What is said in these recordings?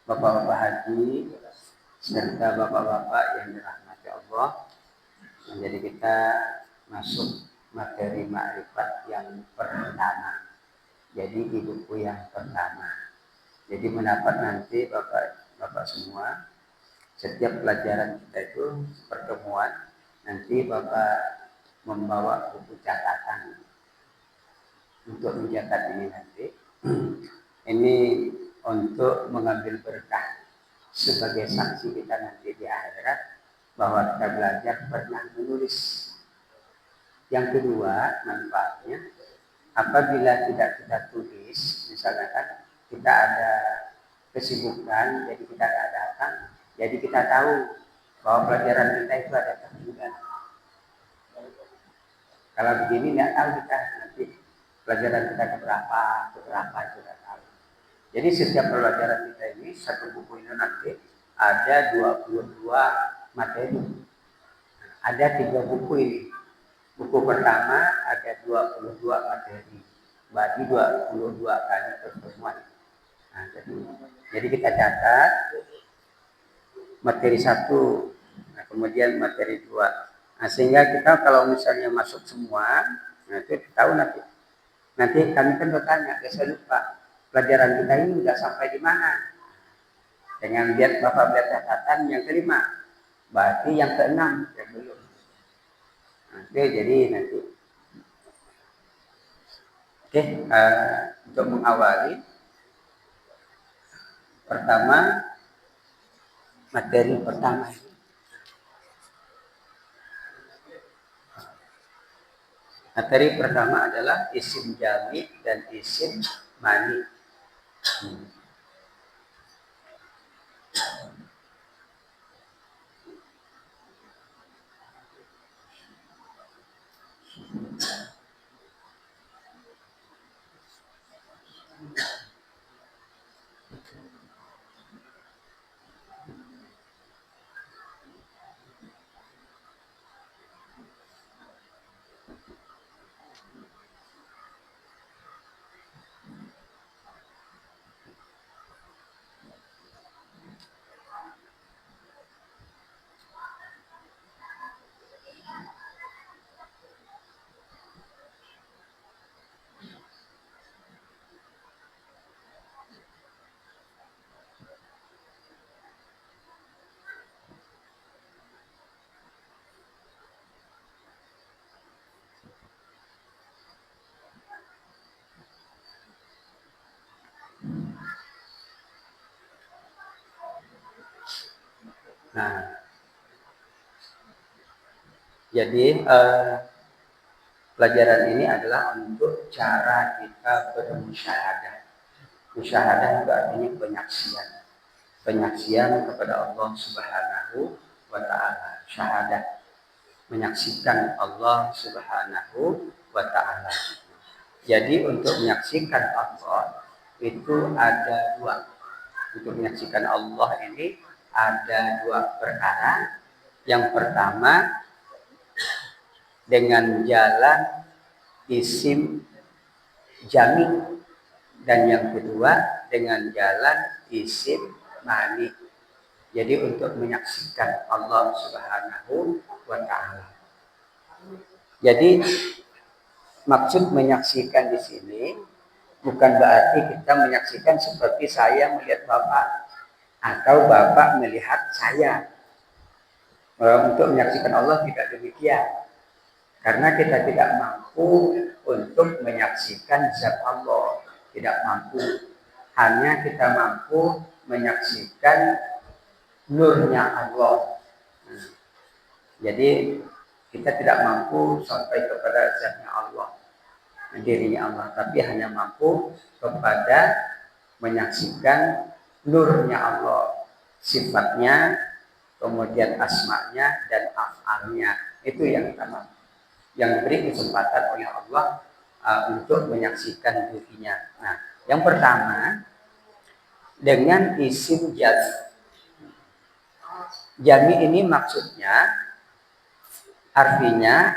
Bapak-bapak haji serta bapak-bapak yang dirahmati Allah. Jadi kita masuk materi ma'rifat yang pertama. Jadi di buku yang pertama. Jadi mendapat nanti bapak semua, setiap pelajaran kita itu pertemuan, nanti bapak membawa buku catatan untuk mencatat ini nanti. Ini untuk mengambil berkah sebagai saksi kita nanti di akhirat bahwa kita belajar pernah menulis. Yang kedua, manfaatnya apabila tidak kita tulis, misalnya kan kita ada kesibukan, jadi kita tidak datang, jadi kita tahu bahwa pelajaran kita itu ada tertinggal. Kalau begini tidak tahu kita nanti pelajaran kita keberapa itu tidak tahu. Jadi setiap pelajaran kita ini, satu buku ini nanti ada 22 materi. Ada 3 buku ini. Buku pertama ada 22 materi. Berarti 22 kali pertemuan. Nah, jadi kita catat materi 1, nah, kemudian materi 2. Nah, sehingga kita kalau misalnya masuk semua, nah itu tahu nanti. Nanti kami kan bertanya, saya lupa pelajaran kita ini sudah sampai di mana. Dengan lihat Bapak lihat catatan yang kelima, berarti yang keenam yang belum. Oke, jadi nanti. Oke, untuk mengawali, pertama materi pertama ini. Materi pertama adalah isim jami dan isim mani. Nah, jadi pelajaran ini adalah untuk cara kita bermusyahadah. Musyahadah itu artinya penyaksian. Penyaksian kepada Allah Subhanahu wa ta'ala. Syahadah. Menyaksikan Allah Subhanahu wa ta'ala. Jadi untuk menyaksikan Allah itu ada 2. Untuk menyaksikan Allah ini ada 2 perkara. Yang pertama dengan jalan isim jami, dan yang kedua dengan jalan isim mani. Jadi untuk menyaksikan Allah Subhanahu wa ta'ala. Jadi maksud menyaksikan di sini bukan berarti kita menyaksikan seperti saya melihat Bapak atau Bapak melihat saya. Untuk menyaksikan Allah tidak demikian. Karena kita tidak mampu untuk menyaksikan zat Allah. Tidak mampu. Hanya kita mampu menyaksikan nurnya Allah. Jadi kita tidak mampu sampai kepada zatnya Allah, dirinya Allah. Tapi hanya mampu kepada menyaksikan nurnya Allah. Sifatnya, kemudian asma'nya dan af'alnya. Itu yang kita mampu. Yang diberi kesempatan oleh Allah untuk menyaksikan dirinya. Nah, yang pertama dengan isim jami. Jami ini maksudnya artinya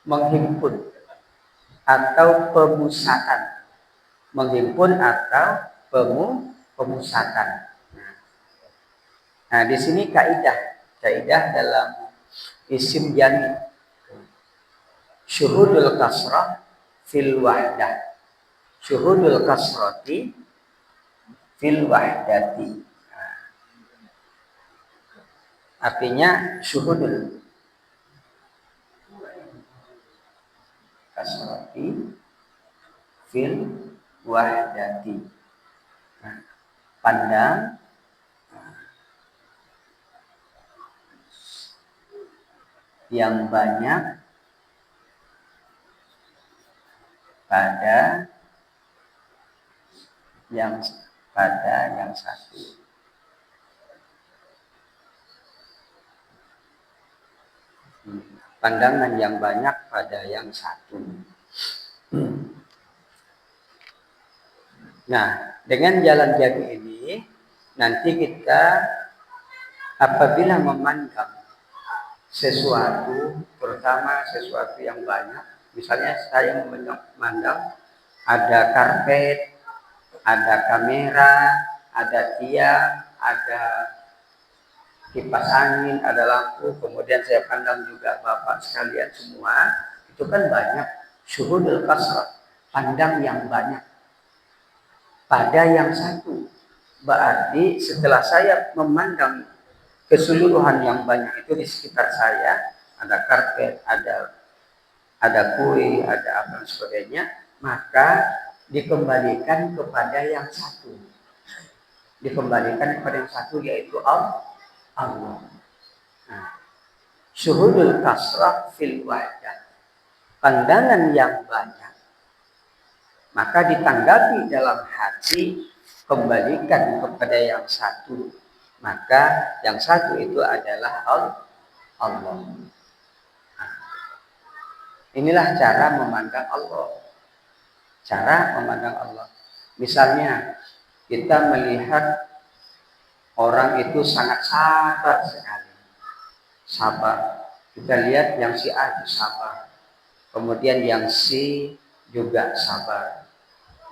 menghimpun atau pemusatan. Menghimpun atau pemusatan. Nah, di sini kaidah dalam isim jam'i syuhudul kasrah fil wahdah, syuhudul kasrati fil wahdati. Artinya syuhudul kasrati fil wahdati. Pandang yang banyak pada yang satu. Pandangan yang banyak pada yang satu. Nah, dengan jalan jari ini nanti kita apabila memandang sesuatu, terutama sesuatu yang banyak, misalnya saya memandang ada karpet, ada kamera, ada tiang, ada kipas angin, ada lampu, kemudian saya pandang juga Bapak sekalian semua, itu kan banyak. Syuhudul kasrah, pandang yang banyak pada yang satu. Berarti setelah saya memandang keseluruhan yang banyak itu di sekitar saya, ada karpet, ada kue, ada apa dan sebagainya, maka dikembalikan kepada yang satu. Dikembalikan kepada yang satu, yaitu Allah. Nah, syuhudul kasrah fil wahdah, pandangan yang banyak, maka ditanggapi dalam hati, kembalikan kepada yang satu, maka yang satu itu adalah Allah. Nah, inilah cara memandang Allah. Cara memandang Allah. Misalnya kita melihat orang itu sangat sabar sekali. Sabar. Kita lihat yang si A itu sabar. Kemudian yang C juga sabar.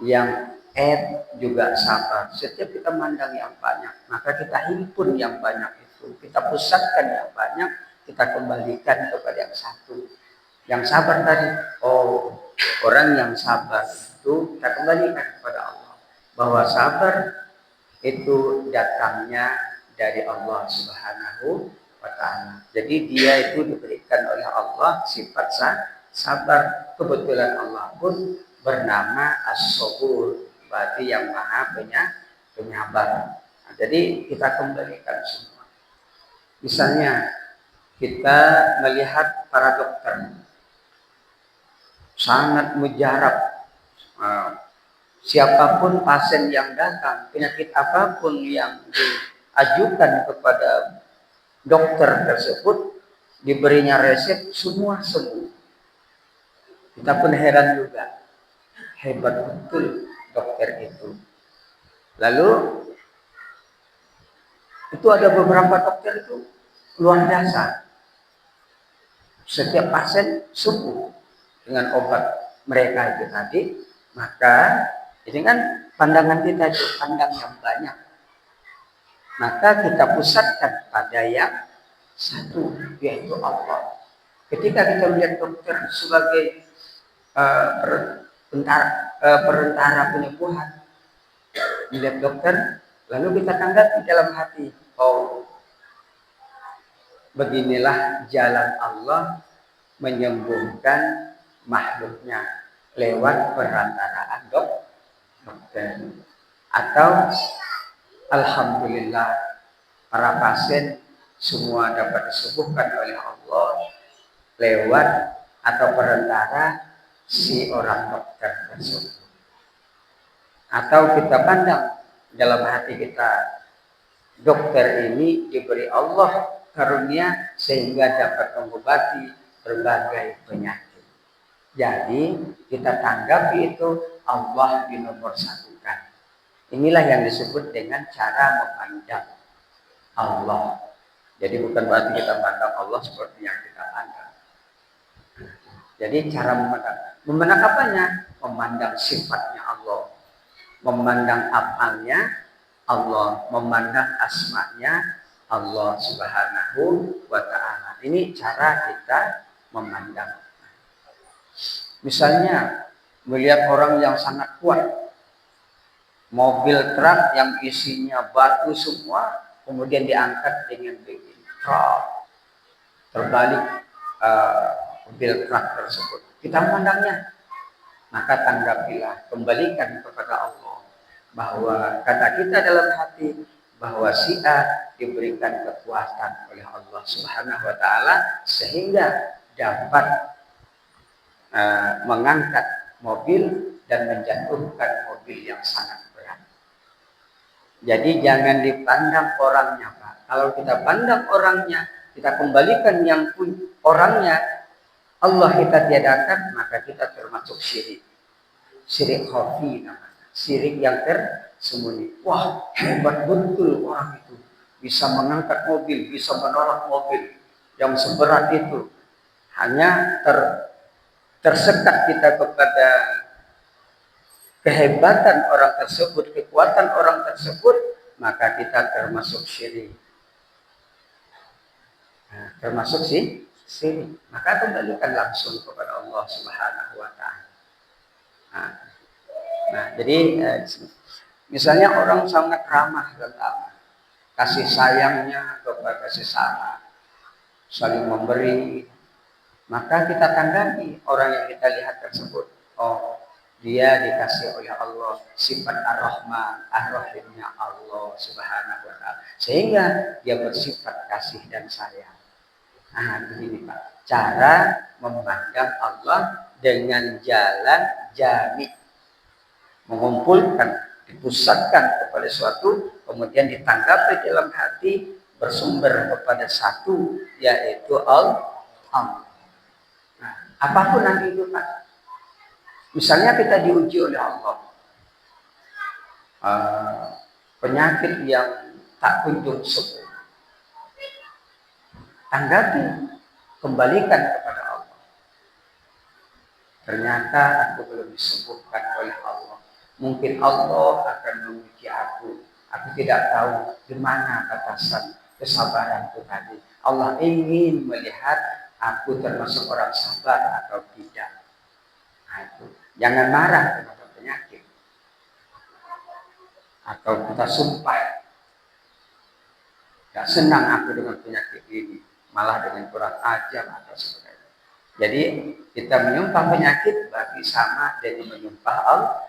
Yang F juga sabar. Setiap kita mandang yang banyak, maka kita himpun yang banyak itu. Kita pusatkan yang banyak, kita kembalikan kepada yang satu. Yang sabar tadi, orang yang sabar itu kita kembalikan kepada Allah. Bahwa sabar itu datangnya dari Allah Subhanahu wa ta'ala. Jadi dia itu diberikan oleh Allah sifat sabar. Kebetulan Allah pun bernama As-Sabur, berarti yang maha penyabar. Nah, jadi kita kembalikan semua. Misalnya kita melihat para dokter sangat mujarab. Siapapun pasien yang datang, penyakit apapun yang diajukan kepada dokter tersebut, diberinya resep semua sembuh. Kita pun heran juga, hebat betul dokter itu. Lalu itu ada beberapa dokter itu luar biasa. Setiap pasien sembuh dengan obat mereka itu tadi. Maka ini kan pandangan kita itu pandang yang banyak. Maka kita pusatkan pada yang satu, yaitu Allah. Ketika kita melihat dokter sebagai perantara penyembuhan, melihat dokter, lalu kita tanggapi dalam hati, beginilah jalan Allah menyembuhkan makhluknya lewat perantaraan dokter. Atau alhamdulillah para pasien semua dapat disembuhkan oleh Allah lewat atau perantara si orang dokter tersebut. Atau kita pandang dalam hati kita, dokter ini diberi Allah karunia sehingga dapat mengobati berbagai penyakit. Jadi kita tanggapi itu Allah dinomorsatukan. Inilah yang disebut dengan cara memandang Allah. Jadi bukan berarti kita memandang Allah seperti yang kita pandang. Jadi cara memandang apanya? Memandang sifatnya Allah. memandang apalnya Allah, memandang asmanya Allah Subhanahu wa ta'ala. Ini cara kita memandang. Misalnya melihat orang yang sangat kuat, mobil truk yang isinya batu semua, kemudian diangkat dengan begini, terbalik mobil truk tersebut. Kita memandangnya, maka tanggapilah, kembalikan kepada Allah bahwa kata kita dalam hati bahwa si A diberikan kekuatan oleh Allah Subhanahu wa ta'ala sehingga dapat mengangkat mobil dan menjatuhkan mobil yang sangat berat. Jadi jangan dipandang orangnya, Pak. Kalau kita pandang orangnya, kita kembalikan yang orangnya, Allah kita tiadakan, maka kita termasuk syirik. Syirik khafi namanya. Syirik yang tersembunyi. Wah, hebat betul orang itu. Bisa mengangkat mobil, bisa menolak mobil yang seberat itu. Hanya tersekat kita kepada kehebatan orang tersebut, kekuatan orang tersebut, maka kita termasuk syirik. Nah, termasuk syirik. Maka kembalikan langsung kepada Allah Subhanahu wa ta'ala. Nah, jadi misalnya orang sangat ramah tentang kasih sayangnya kepada sesama, saling memberi, maka kita tanggapi orang yang kita lihat tersebut. Oh, dia dikasih oleh Allah sifat Ar-Rahman, Ar-Rahimnya Allah Subhanahu wa ta'ala, sehingga dia bersifat kasih dan sayang. Nah, begini Pak, cara memandang Allah dengan jalan jami, mengumpulkan, dipusatkan kepada suatu, kemudian ditanggapi dalam hati, bersumber kepada satu, yaitu Allah. Nah, apapun nanti itu Pak, misalnya kita diuji oleh Allah, penyakit yang tak kunjung sembuh, tanggapi, kembalikan kepada Allah. Ternyata aku belum disembuhkan oleh Allah. Mungkin Allah akan menguji aku. Aku tidak tahu di mana batasan kesabaranku tadi. Allah ingin melihat aku termasuk orang sabar atau tidak. Nah, itu. Jangan marah kepada penyakit. Atau kita sumpah, gak senang aku dengan penyakit ini, malah dengan kurang ajar atau sebagainya. Jadi kita menyumpah penyakit berarti sama dengan menyumpah Allah.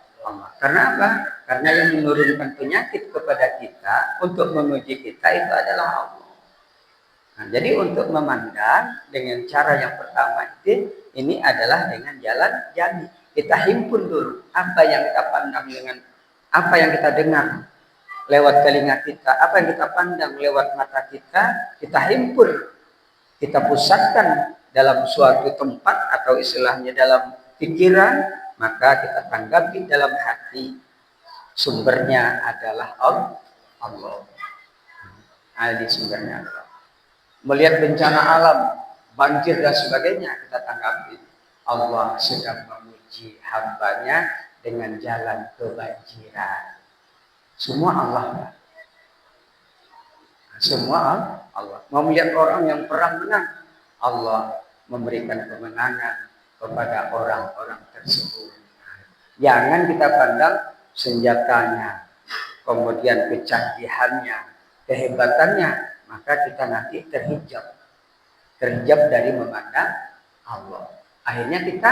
Karena apa? Karena yang menurunkan penyakit kepada kita untuk menguji kita itu adalah Allah. Nah, jadi untuk memandang dengan cara yang pertama itu, ini adalah dengan jalan jami. Kita himpun dulu apa yang kita pandang dengan apa yang kita dengar lewat telinga kita, apa yang kita pandang lewat mata kita himpun, kita pusatkan dalam suatu tempat atau istilahnya dalam pikiran, maka kita tanggapi dalam hati, sumbernya adalah Allah. Ini sumbernya adalah. Melihat bencana alam, banjir dan sebagainya, kita tanggapi Allah sedang menguji hambanya dengan jalan kebanjiran. Semua Allah. Semua Allah. Mau melihat orang yang perang menang, Allah memberikan kemenangan kepada orang-orang tersebut. Jangan kita pandang senjatanya, kemudian kecanggihannya, kehebatannya, maka kita nanti terhijab dari memandang Allah. Akhirnya kita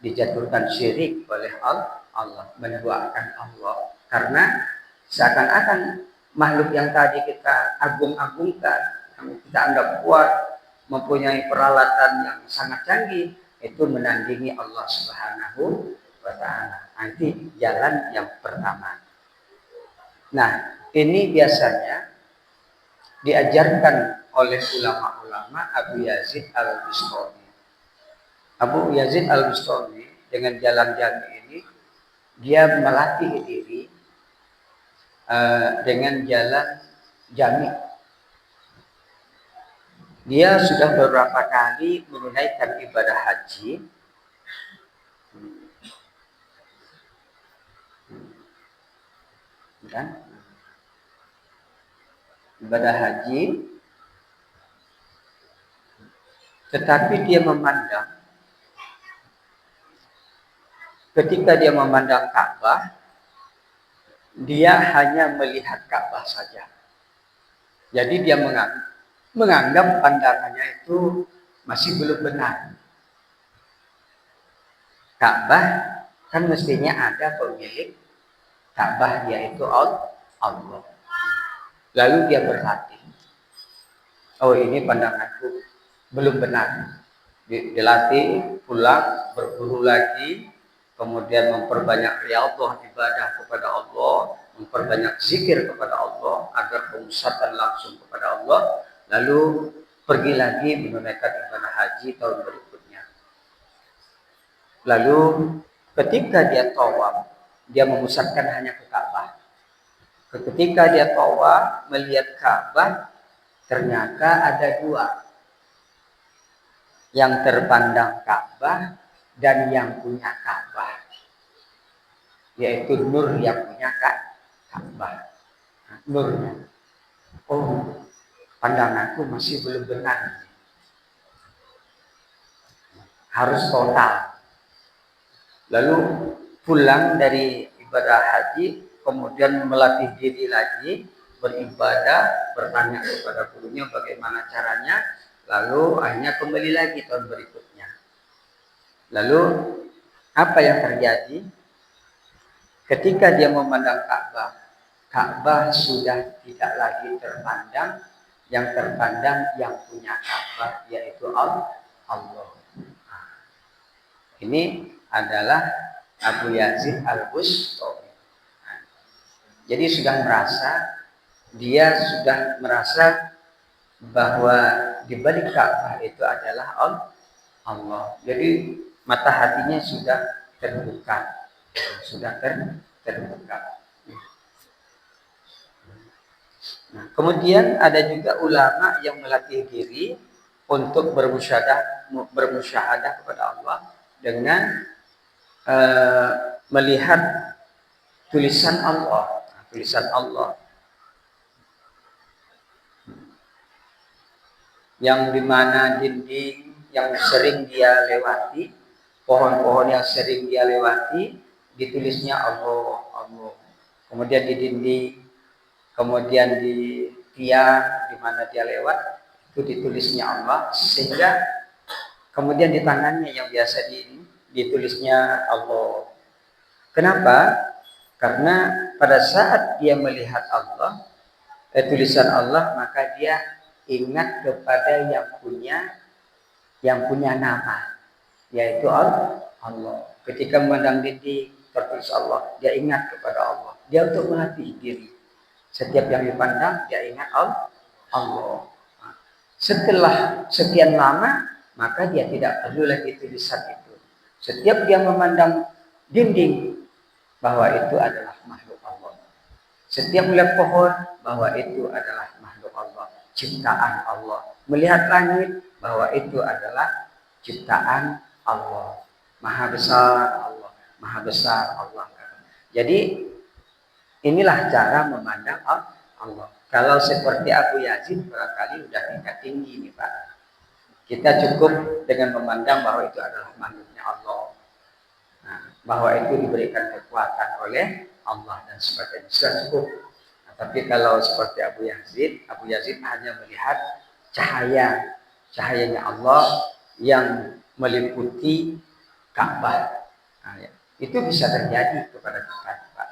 dijatuhkan syirik oleh Allah, menduakan Allah, karena seakan-akan makhluk yang tadi kita agung-agungkan, yang kita anggap kuat, mempunyai peralatan yang sangat canggih, itu menandingi Allah Subhanahu wa ta'ala. Nanti jalan yang pertama. Nah, ini biasanya diajarkan oleh ulama-ulama Abu Yazid Al-Bustami. Abu Yazid Al-Bustami dengan jalan jami ini, dia melatih diri dengan jalan jami. Dia sudah beberapa kali menunaikan ibadah haji. kan? Ibadah haji, tetapi dia memandang, ketika dia memandang Ka'bah, dia hanya melihat Ka'bah saja. Jadi dia menganggap pandangannya itu masih belum benar. Ka'bah kan mestinya ada pemilik Ka'bah, yaitu Allah. Lalu dia berhati, oh ini pandanganku belum benar. Dilatih, pulang, berburu lagi, kemudian memperbanyak riyadhah ibadah kepada Allah, memperbanyak zikir kepada Allah agar pemusatan langsung kepada Allah, lalu pergi lagi menunaikan ibadah haji tahun berikutnya. Lalu ketika dia tawaf, dia memusatkan hanya ke Ka'bah. Ketika dia tawaf melihat Ka'bah, ternyata ada dua, yang terpandang Ka'bah dan yang punya Ka'bah, yaitu nur yang punya Ka'bah. Nurnya, oh pandanganku masih belum benar, harus total. Lalu pulang dari ibadah haji, kemudian melatih diri lagi, beribadah, bertanya kepada gurunya bagaimana caranya, lalu akhirnya kembali lagi tahun berikutnya. Lalu apa yang terjadi? Ketika dia memandang Ka'bah, Ka'bah sudah tidak lagi terpandang, yang terpandang yang punya Ka'bah, yaitu Allah. Ini adalah Abu Yazid Al-Bustami. Jadi dia sudah merasa bahwa di balik Ka'bah itu adalah Allah. Jadi mata hatinya sudah terbuka, terbuka. Nah, kemudian ada juga ulama yang melatih diri untuk bermusyahadah kepada Allah dengan melihat tulisan Allah, yang dimana dinding yang sering dia lewati, pohon-pohon yang sering dia lewati, ditulisnya Allah. Kemudian di dinding, kemudian di tiang di mana dia lewat, itu ditulisnya Allah, sehingga kemudian di tangannya yang biasa ditulisnya Allah. Kenapa? Karena pada saat dia melihat Allah, tulisan Allah, maka dia ingat kepada yang punya nama, yaitu Allah. Ketika memandang dinding tertulis Allah, dia ingat kepada Allah. Dia untuk melatih diri. Setiap yang dipandang, dia ingat Allah. Setelah sekian lama, maka dia tidak perlu lagi tulisan itu. Setiap dia memandang dinding, bahwa itu adalah makhluk Allah. Setiap melihat pohon, bahwa itu adalah makhluk Allah, ciptaan Allah. Melihat langit, bahwa itu adalah ciptaan Allah. Maha besar Allah, maha besar Allah. Jadi inilah cara memandang Allah. Kalau seperti Abu Yazid barangkali sudah tingkat tinggi nih Pak. Kita cukup dengan memandang bahwa itu adalah makhluknya Allah. Nah, bahwa itu diberikan kekuatan oleh Allah dan sebagainya, sudah cukup. Nah, tapi kalau seperti Abu Yazid hanya melihat cahayanya Allah yang meliputi Ka'bah. Nah, ya. Itu bisa terjadi kepada kita, Pak.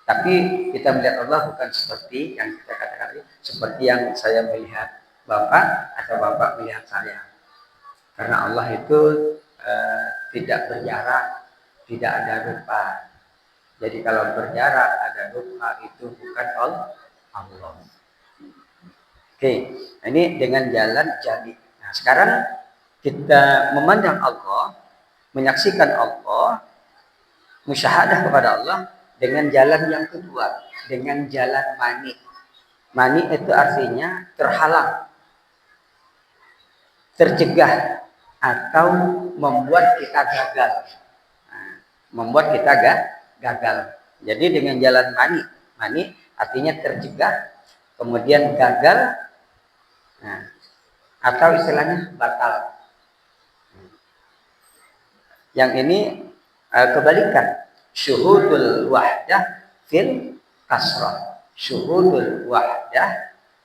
Tapi kita melihat Allah bukan seperti yang kita katakan tadi, seperti yang saya melihat Bapak atau Bapak melihat saya. Karena Allah itu tidak berjarak, tidak ada rupa. Jadi kalau berjarak ada rupa, itu bukan Allah. Oke, ini dengan jalan jadi. Nah, sekarang kita memandang Allah, menyaksikan Allah, musyahadah kepada Allah dengan jalan yang kedua, dengan jalan mani. Mani itu artinya terhalang, tercegah, atau membuat kita gagal. Nah, membuat kita gagal. Jadi dengan jalan mani, mani, artinya tercegah, kemudian gagal, nah, atau istilahnya batal. Yang ini kebalikan, syuhudul wahdah fil kasrah, syuhudul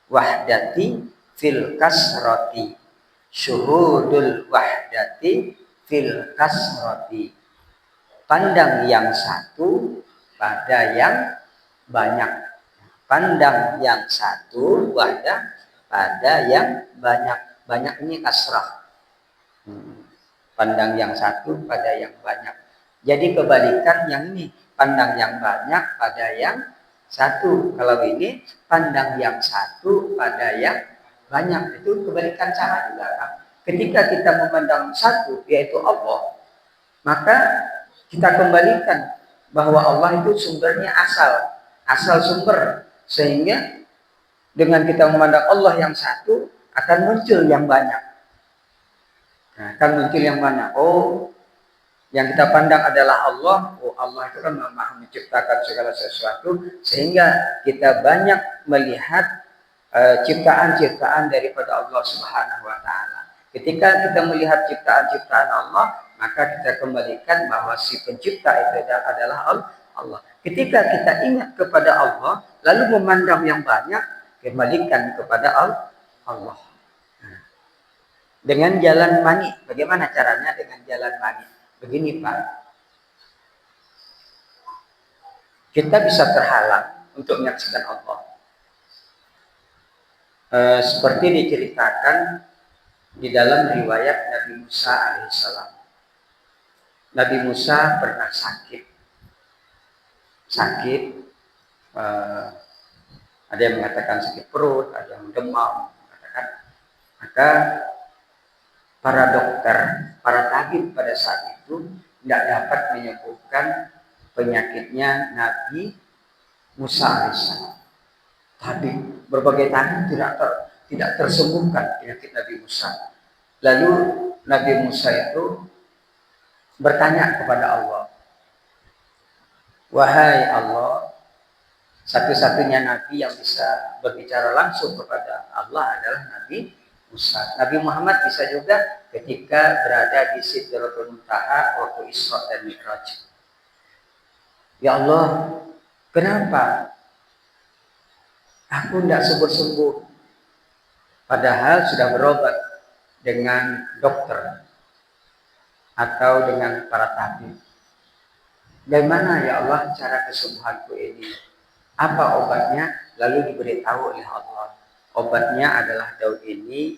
wahdati fil kasrati, syuhudul wahdati fil kasrati, pandang yang satu pada yang banyak, pandang yang satu pada yang banyak. Banyak ini kasrah, pandang yang satu pada yang banyak. Jadi kebalikan yang ini, pandang yang banyak pada yang satu. Kalau ini pandang yang satu pada yang banyak, itu kebalikan sama juga kan. Ketika kita memandang satu, yaitu Allah, maka kita kembalikan bahwa Allah itu sumbernya asal sumber, sehingga dengan kita memandang Allah yang satu akan muncul yang banyak. Nah, akan muncul yang banyak. Oh, yang kita pandang adalah Allah. Oh, Allah itu kan Maha menciptakan segala sesuatu, sehingga kita banyak melihat ciptaan-ciptaan daripada Allah Subhanahu wa taala. Ketika kita melihat ciptaan-ciptaan Allah, maka kita kembalikan bahwa si pencipta itu adalah Allah. Ketika kita ingat kepada Allah, lalu memandang yang banyak, kembalikan kepada Allah. Dengan jalan mani, bagaimana caranya dengan jalan mani? Begini Pak, kita bisa terhalang untuk menyaksikan Allah. Seperti diceritakan di dalam riwayat Nabi Musa alaihissalam. Nabi Musa pernah sakit, ada yang mengatakan sakit perut, ada yang demam, maka para dokter, para tabib pada saat itu tidak dapat menyembuhkan penyakitnya Nabi Musa alaihissalam. Tabib, berbagai tabib tidak tersembuhkan penyakit Nabi Musa. Lalu Nabi Musa itu bertanya kepada Allah, wahai Allah, satu-satunya Nabi yang bisa berbicara langsung kepada Allah adalah Nabi Musa. Nabi Muhammad bisa juga ketika berada di Sidratul Muntaha waktu Isra dan Mi'raj. Ya Allah, kenapa aku tidak sembuh-sembuh? Padahal sudah berobat dengan dokter atau dengan para tabib. Bagaimana ya Allah cara kesembuhanku ini? Apa obatnya? Lalu diberitahu oleh Allah. Obatnya adalah daun ini,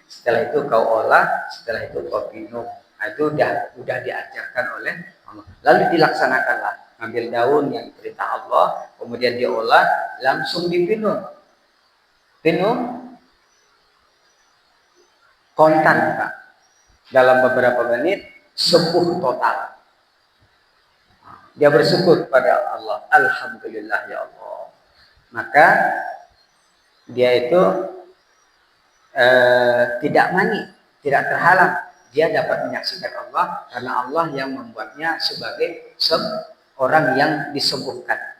setelah itu kau olah, setelah itu kau minum. Nah, itu udah diajarkan oleh Allah. Lalu dilaksanakanlah. Ambil daun yang diperintah Allah, kemudian diolah, langsung diminum. Minum kontan Pak. Dalam beberapa menit sembuh total. Dia bersyukur pada Allah, alhamdulillah ya Allah. Maka dia itu tidak mani, tidak terhalang. Dia dapat menyaksikan Allah karena Allah yang membuatnya sebagai orang yang disembuhkan.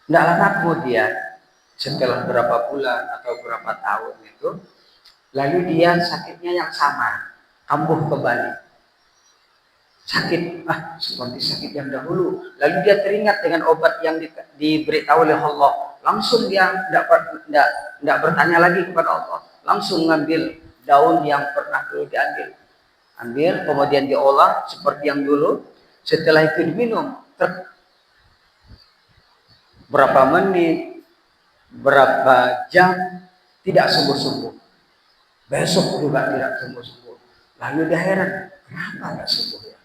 Tidak lama kemudian, setelah berapa bulan atau berapa tahun itu, lalu dia sakitnya yang sama, kambuh kembali. Sakit, seperti sakit yang dahulu. Lalu dia teringat dengan obat yang diberitahu oleh Allah. Langsung dia tidak bertanya lagi kepada Allah. Langsung ngambil daun yang pernah dulu diambil. Ambil, kemudian diolah seperti yang dulu. Setelah itu diminum. Berapa menit, berapa jam, tidak sembuh-sembuh. Besok juga tidak sembuh-sembuh. Lalu dia heran, kenapa tidak sembuh ya?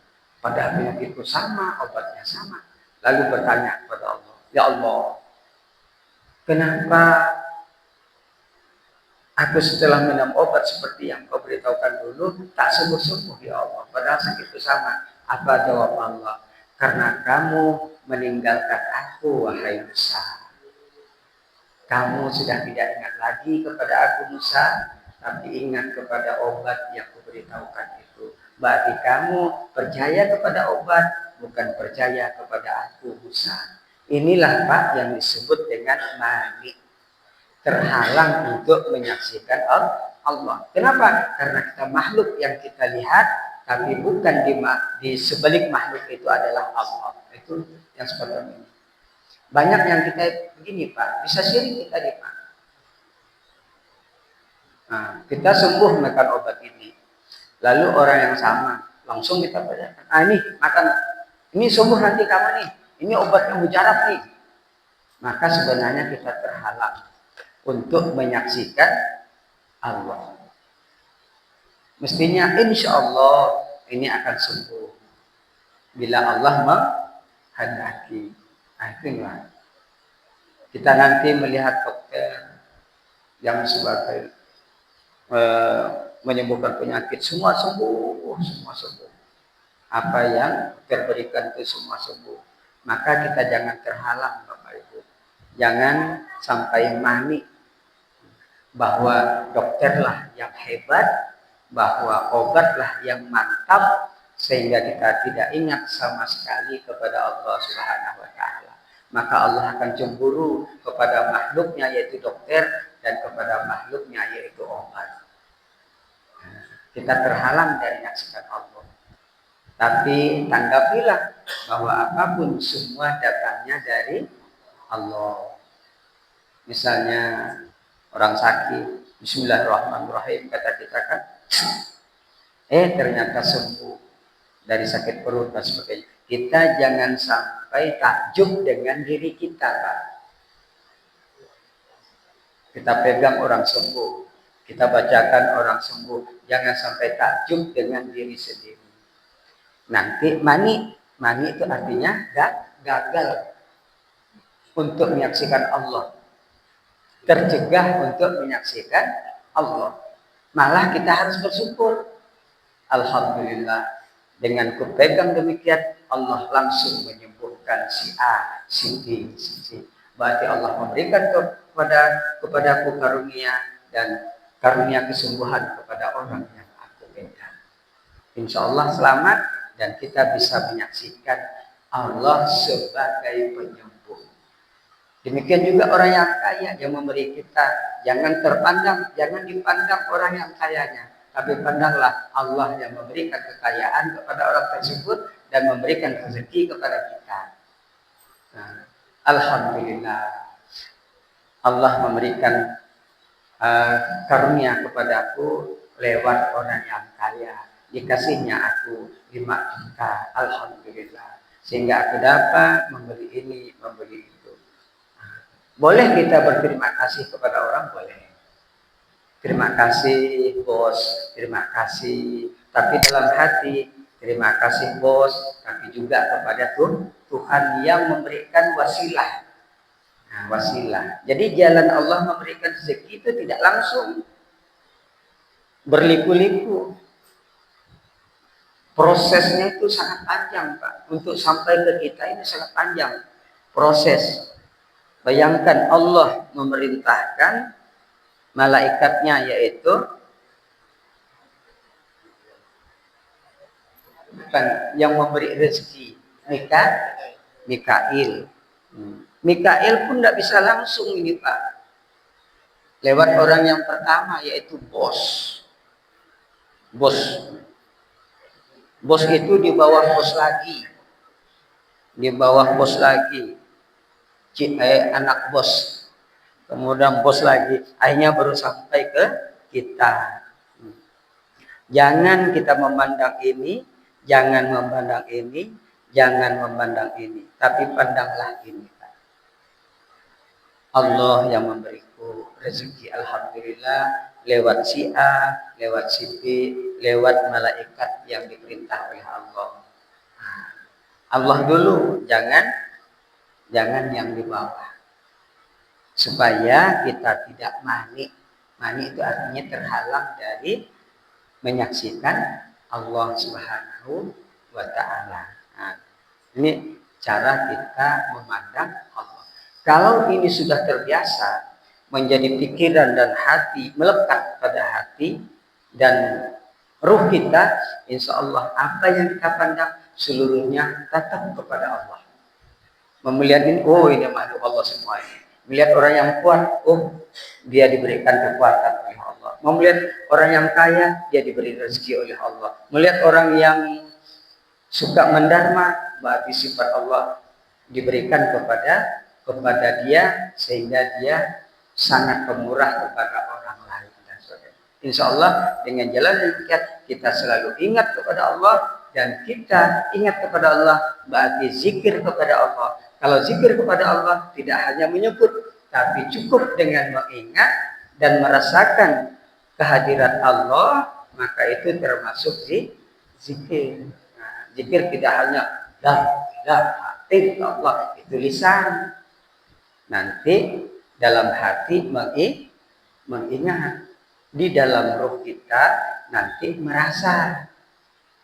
Padahal penyakitku sama, obatnya sama. Lalu bertanya kepada Allah, ya Allah, kenapa aku setelah minum obat seperti yang kau beritahukan dulu tak sembuh-sembuh ya Allah? Padahal sakitku sama. Apa jawab Allah? Karena kamu meninggalkan aku, wahai Musa. Kamu sudah tidak ingat lagi kepada aku Musa, tapi ingat kepada obat yang kuberitahukan itu. Berarti kamu percaya kepada obat, bukan percaya kepada aku Musa. Inilah Pak yang disebut dengan mani, terhalang untuk menyaksikan Allah. Kenapa? Karena kita makhluk yang kita lihat, tapi bukan di sebalik makhluk itu adalah Allah. Itu yang seperti ini. Banyak yang kita begini Pak, bisa syirik kita Pak. Nah, kita sembuh makan obat ini. Lalu orang yang sama langsung kita tanyakan, ini makan, ini sembuh nanti kamu nih, ini obatnya mujarab nih. Maka sebenarnya kita terhalang untuk menyaksikan Allah. Mestinya insya Allah ini akan sembuh bila Allah menghendaki. Nah, itulah. Kita nanti melihat dokter yang sebagai menyembuhkan penyakit semua sembuh, semua sembuh. Apa yang terberikan itu semua sembuh. Maka kita jangan terhalang Bapak Ibu. Jangan sampai mani bahwa dokterlah yang hebat, bahwa obatlah yang mantap, sehingga kita tidak ingat sama sekali kepada Allah Subhanahu wa taala. Maka Allah akan cemburu kepada makhluknya yaitu dokter dan kepada makhluknya yaitu obat. Kita terhalang dari menyaksikan Allah. Tapi tanggapilah bahwa apapun semua datangnya dari Allah. Misalnya orang sakit, Bismillahirrahmanirrahim, kata kita kan, ternyata sembuh dari sakit perut dan sebagainya. Kita jangan sampai takjub dengan diri kita, Pak. Kita pegang orang sembuh, kita bacakan orang sembuh, jangan sampai takjub dengan diri sendiri. Nanti mani itu artinya gagal untuk menyaksikan Allah, tercegah untuk menyaksikan Allah. Malah kita harus bersyukur, alhamdulillah dengan kupegang demikian Allah langsung menyembuhkan si A, si B, si C. Berarti Allah memberikan kepadaku karunia dan karunia kesembuhan kepada orang yang aku pegang. Insya Allah selamat dan kita bisa menyaksikan Allah sebagai penyembuh. Demikian juga orang yang kaya yang memberi kita, jangan dipandang orang yang kayanya, tapi pandanglah Allah yang memberikan kekayaan kepada orang tersebut dan memberikan rezeki kepada kita. Nah, alhamdulillah Allah memberikan karunia kepadaku lewat orang yang kaya. Dikasihnya aku 5 juta, alhamdulillah, sehingga aku dapat membeli ini, membeli itu. Boleh kita berterima kasih kepada orang, boleh. Terima kasih bos, terima kasih. Tapi dalam hati, terima kasih bos, tapi juga kepada Tuhan yang memberikan wasilah. Nah, wasilah. Jadi jalan Allah memberikan rezeki itu tidak langsung berliku-liku. Prosesnya itu sangat panjang, Pak. Untuk sampai ke kita ini sangat panjang proses. Bayangkan Allah memerintahkan malaikatnya yaitu bukan yang memberi rezeki, Mikail. Mikail pun tidak bisa langsung ini Pak. Lewat orang yang pertama yaitu bos. Bos itu di bawah bos lagi. Di bawah bos lagi. Anak bos. Kemudian bos lagi. Akhirnya baru sampai ke kita. Jangan kita memandang ini, jangan memandang ini, jangan memandang ini. Tapi pandanglah ini. Allah yang memberiku rezeki, alhamdulillah, lewat si A, lewat si B, lewat malaikat yang diperintah oleh Allah. Allah dulu, jangan yang di bawah. Supaya kita tidak mani. Mani itu artinya terhalang dari menyaksikan Allah Subhanahu wa taala. Nah, ini cara kita memandang Allah. Kalau ini sudah terbiasa menjadi pikiran dan hati, melekat pada hati dan ruh kita, insya Allah apa yang kita pandang seluruhnya tetap kepada Allah. Melihat ini, oh ini makhluk Allah semua ini. Melihat orang yang kuat, oh dia diberikan kekuatan oleh Allah. Melihat orang yang kaya, dia diberi rezeki oleh Allah. Melihat orang yang suka mendharma, berarti sifat Allah diberikan kepada dia sehingga dia sangat pemurah kepada orang lain dan sebagainya. Insya Allah dengan jalan demikian kita selalu ingat kepada Allah dan kita ingat kepada Allah berarti zikir kepada Allah. Kalau zikir kepada Allah tidak hanya menyebut tapi cukup dengan mengingat dan merasakan kehadiran Allah, maka itu termasuk zikir. Nah, zikir tidak hanya la ilaha illallah itu lisan. Nanti dalam hati mengingat, di dalam roh kita nanti merasa,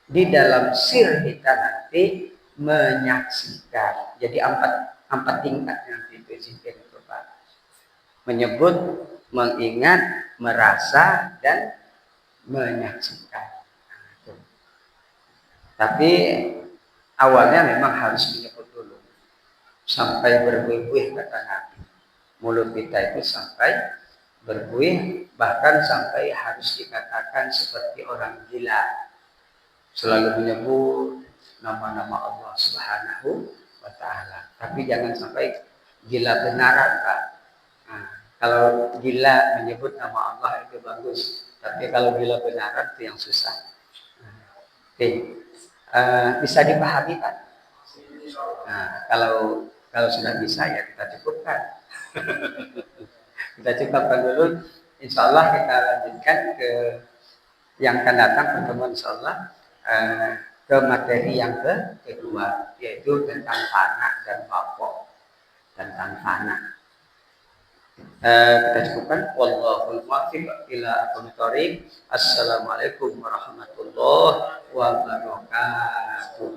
di dalam sir kita nanti menyaksikan. Jadi empat tingkat nanti itu zikir itu Pak. Menyebut, mengingat, merasa dan menyaksikan. Tapi awalnya memang harus menyebut dulu sampai berbuih-buih kata Nabi. Mulut kita itu sampai berbuih, bahkan sampai harus dikatakan seperti orang gila. Selalu menyebut nama-nama Allah Subhanahu wa Ta'ala. Tapi jangan sampai gila benaran Pak. Nah, kalau gila menyebut nama Allah itu bagus, tapi kalau gila benaran itu yang susah. Oke. Bisa dipahami Pak? Nah, kalau sudah bisa ya kita cukupkan. Kita cukupkan dulu. Insya Allah kita lanjutkan ke yang akan datang pertemuan insya Allah ke materi yang kedua, yaitu tentang fana dan waqo, tentang fana. Kita cukupkan. Wallahul muwaffiq ila aqwamit thoriq. Assalamualaikum warahmatullahi wabarakatuh.